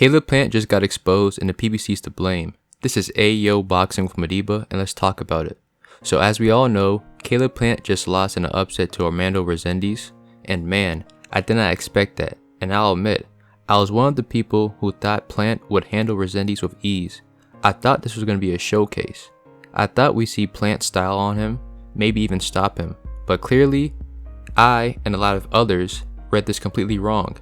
Caleb Plant just got exposed and the PBC's to blame. This is Ayo Boxing with Madiba, and let's talk about it. So as we all know, Caleb Plant just lost in an upset to Armando Rosendis, and man, I did not expect that, and I'll admit, I was one of the people who thought Plant would handle Rosendis with ease. I thought this was going to be a showcase. I thought we'd see Plant style on him, maybe even stop him, but clearly, I and a lot of others read this completely wrong.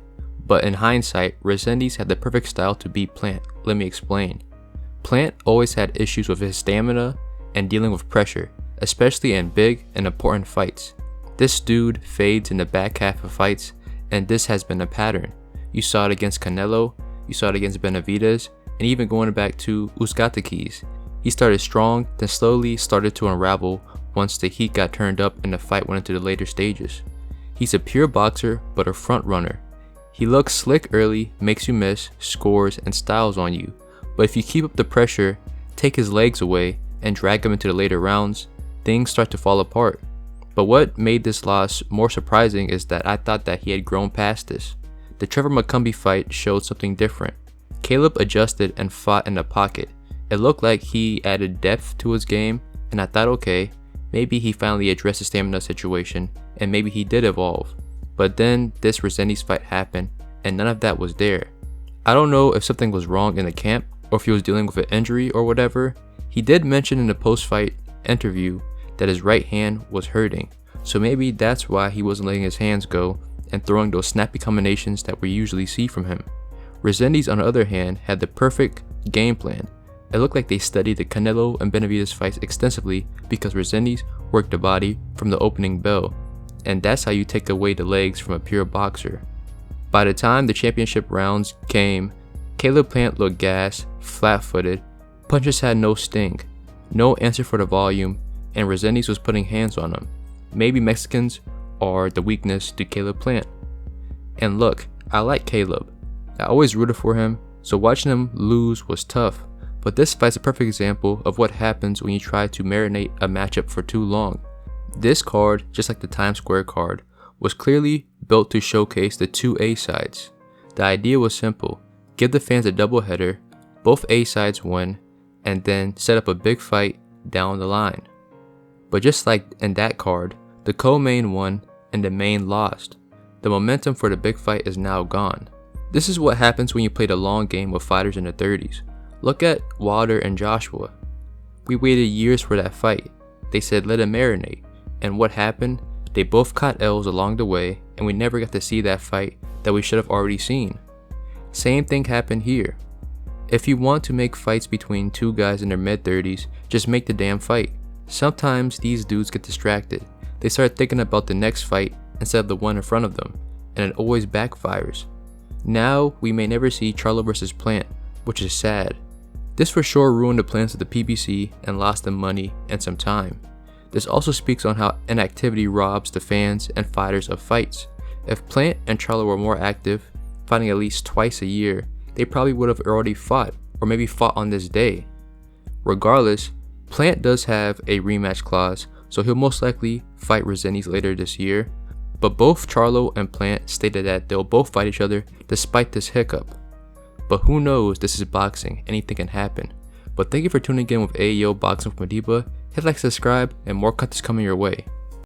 But in hindsight, Rosendis had the perfect style to beat Plant. Let me explain. Plant always had issues with his stamina and dealing with pressure, especially in big and important fights. This dude fades in the back half of fights, and this has been a pattern. You saw it against Canelo, you saw it against Benavidez, and even going back to Uzcategui. He started strong, then slowly started to unravel once the heat got turned up and the fight went into the later stages. He's a pure boxer, but a front runner. He looks slick early, makes you miss, scores, and styles on you. But if you keep up the pressure, take his legs away, and drag him into the later rounds, things start to fall apart. But what made this loss more surprising is that I thought that he had grown past this. The Trevor McCumbee fight showed something different. Caleb adjusted and fought in the pocket. It looked like he added depth to his game, and I thought, okay, maybe he finally addressed the stamina situation, and maybe he did evolve. But then this Rosendis fight happened, and none of that was there. I don't know if something was wrong in the camp, or if he was dealing with an injury or whatever. He did mention in the post-fight interview that his right hand was hurting, so maybe that's why he wasn't letting his hands go and throwing those snappy combinations that we usually see from him. Rosendis, on the other hand, had the perfect game plan. It looked like they studied the Canelo and Benavidez fights extensively because Rosendis worked the body from the opening bell, and that's how you take away the legs from a pure boxer. By the time the championship rounds came, Caleb Plant looked gassed, flat-footed, punches had no sting, no answer for the volume, and Rosendis was putting hands on him. Maybe Mexicans are the weakness to Caleb Plant. And look, I like Caleb. I always rooted for him, so watching him lose was tough. But this fight's a perfect example of what happens when you try to marinate a matchup for too long. This card, just like the Times Square card, was clearly built to showcase the two A sides. The idea was simple: give the fans a doubleheader, both A sides win, and then set up a big fight down the line. But just like in that card, the co-main won and the main lost. The momentum for the big fight is now gone. This is what happens when you play the long game with fighters in their 30s. Look at Wilder and Joshua. We waited years for that fight. They said let it marinate. And what happened? They both caught L's along the way, and we never got to see that fight that we should have already seen. Same thing happened here. If you want to make fights between two guys in their mid-30s, just make the damn fight. Sometimes these dudes get distracted. They start thinking about the next fight instead of the one in front of them, and it always backfires. Now, we may never see Charlo versus Plant, which is sad. This for sure ruined the plans of the PBC and lost them money and some time. This also speaks on how inactivity robs the fans and fighters of fights. If Plant and Charlo were more active, fighting at least twice a year, they probably would have already fought, or maybe fought on this day. Regardless, Plant does have a rematch clause, so he'll most likely fight Rosendis later this year, but both Charlo and Plant stated that they'll both fight each other despite this hiccup. But who knows, this is boxing, anything can happen. But thank you for tuning in with Ayo Boxing with Madiba. Hit like, subscribe, and more content is coming your way.